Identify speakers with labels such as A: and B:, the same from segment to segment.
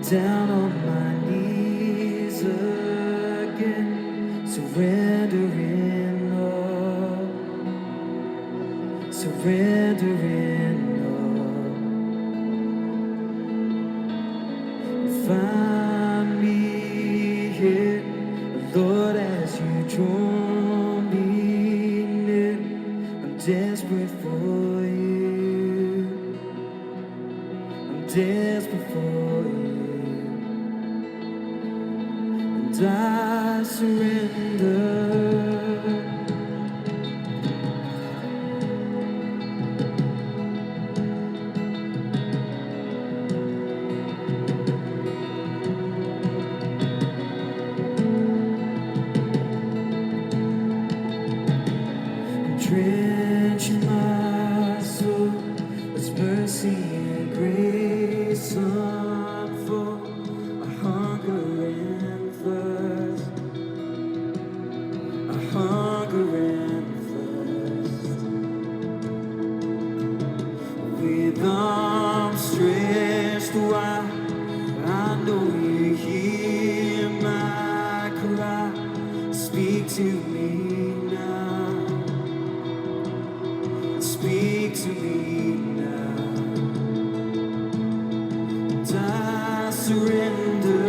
A: down on my knees again, surrendering all, surrendering all. Find me here, Lord, as you draw me near. I'm desperate for you, I'm desperate for you. I surrender. I'm drenching my soul with mercy and grace unfold. I hunger and thirst. I hunger and thirst. With arms stretched wide, I know you hear my cry. Speak to me now. Speak to me now. And I surrender.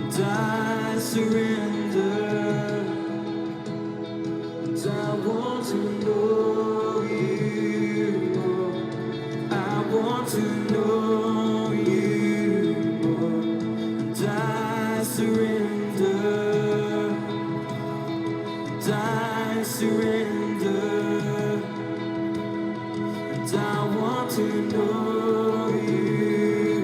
A: And I surrender. And I want to know you more. I want to know you more. And I surrender. And I surrender. And I want to know you.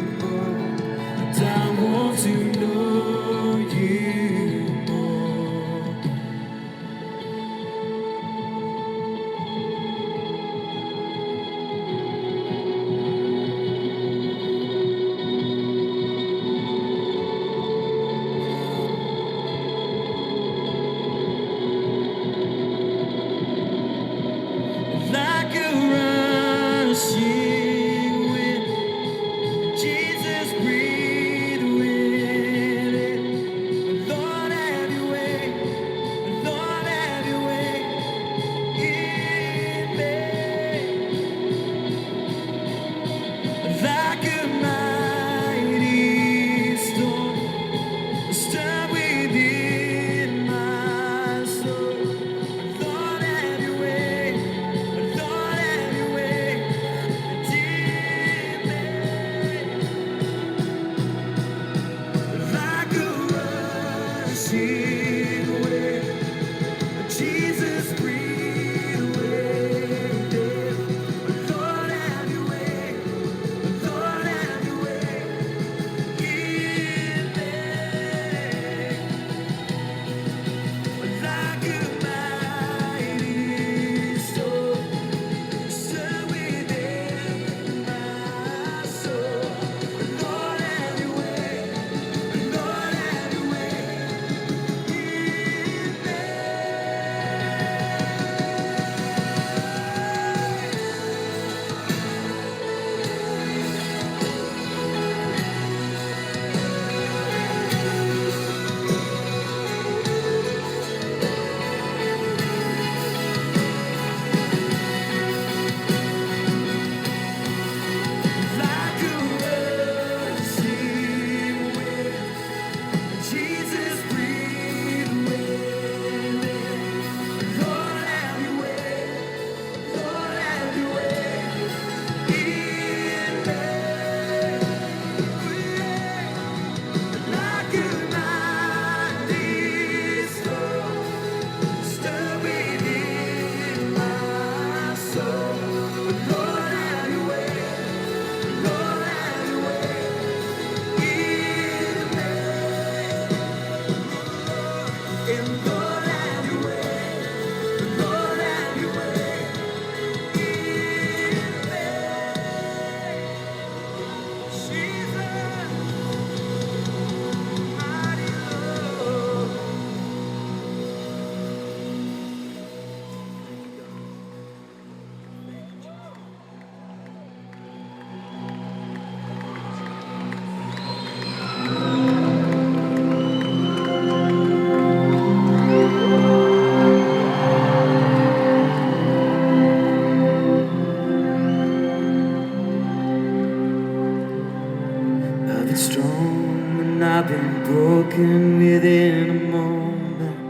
A: been strong and I've been broken within a moment.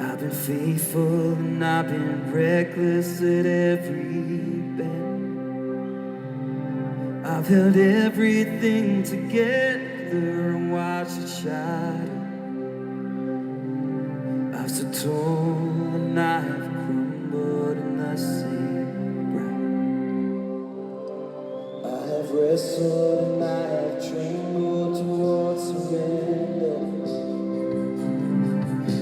A: I've been faithful and I've been reckless at every bend. I've held everything together and watched it shatter. I've stood tall and I've crumbled in the same breath. I have wrestled and I have trembled towards surrender.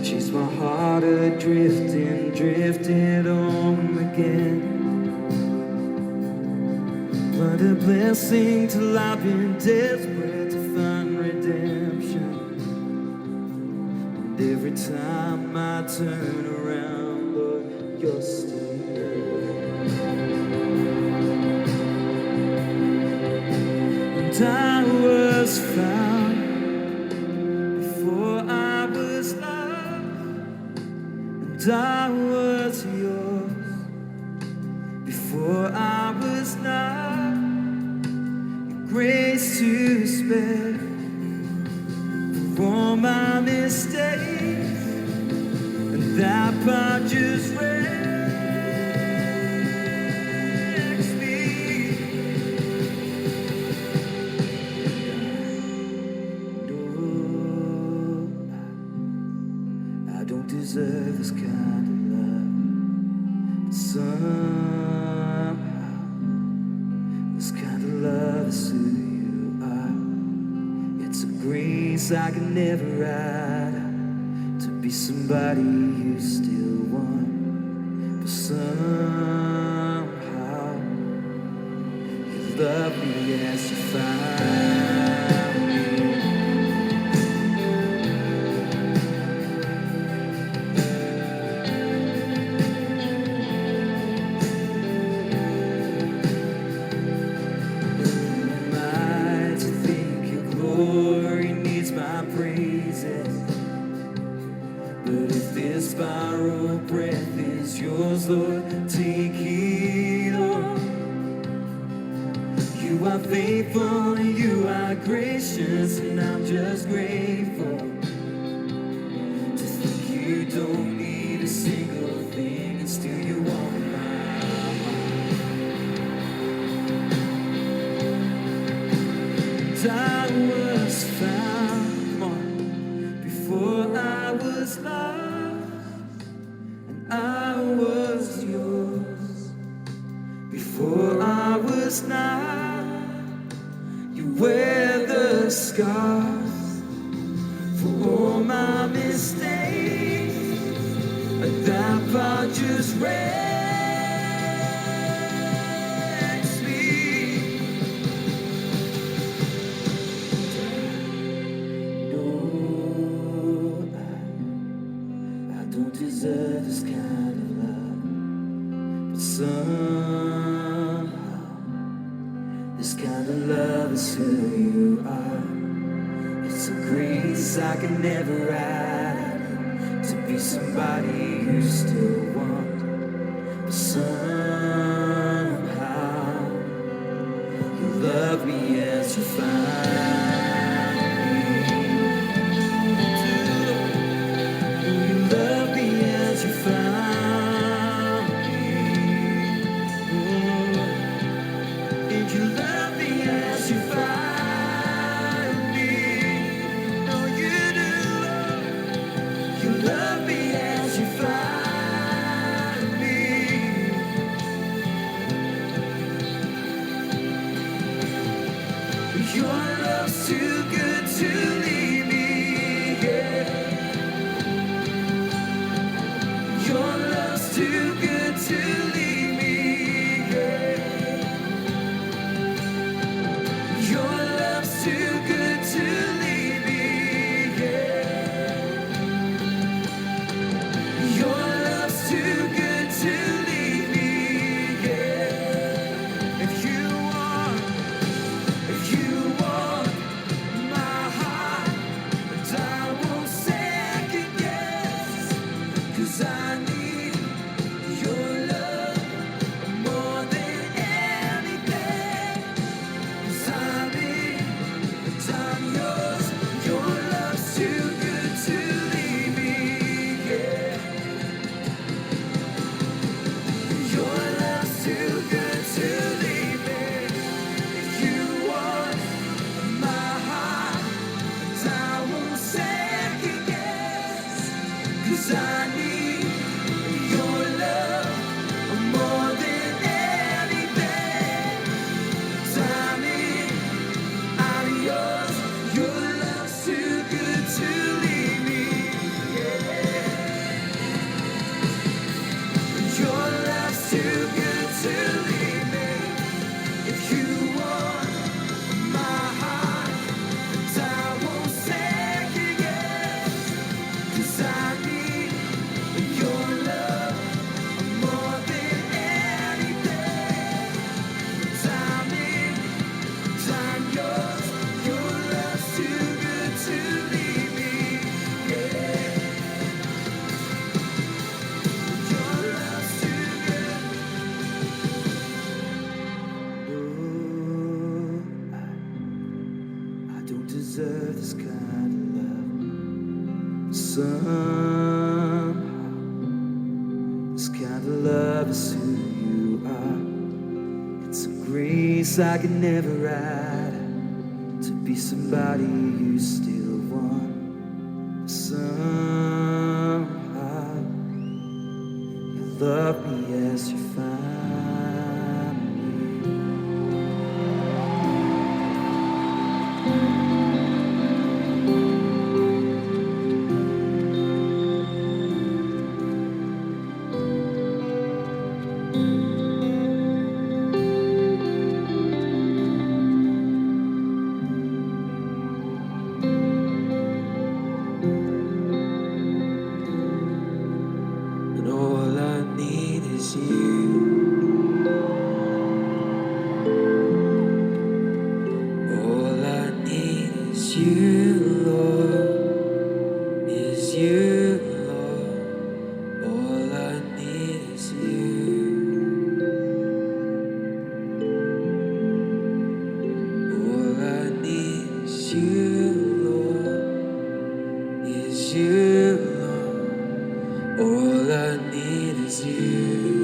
A: She's my heart adrift and drifted on again. What a blessing till I've been desperate to find redemption. And every time I turn around, Lord, you're still there. And I was found before I was loved, and I was yours before I was not. Grace to spare for all my mistakes, and that part just wrecks me. No, I don't deserve this kind of love, but somehow this kind of love is who you are. It's a grace I can never write out, to be somebody you still want. But somehow you love me as you find me. Glory needs my praises, but if this borrowed breath is yours, Lord, take it all. You are faithful and you are gracious, and I'm just grateful to think you don't need a single thing, and still you want my heart. I was found before I was lost, and I was yours before I was not. You wear the scars for all my mistakes, and that part just wrecks me. Don't deserve this kind of love, but somehow this kind of love is who you are. It's a grace I can never write out, to be somebody you still want. But somehow you love me as you find. Your love's too good to leave me, yeah. Your love's too good to leave me, yeah. Your love's too good to leave me, yeah. Your love's too good to leave me, yeah. If you want my heart. deserve this kind of love. Somehow, this kind of love is who you are. It's a grace I could never add, to be somebody you still want. Somehow, you love me as you find me. And all I need is you. All I need is you, Lord. Is you, Lord. All I need is you. All I need is you, Lord. Is you, Lord. All I need is you.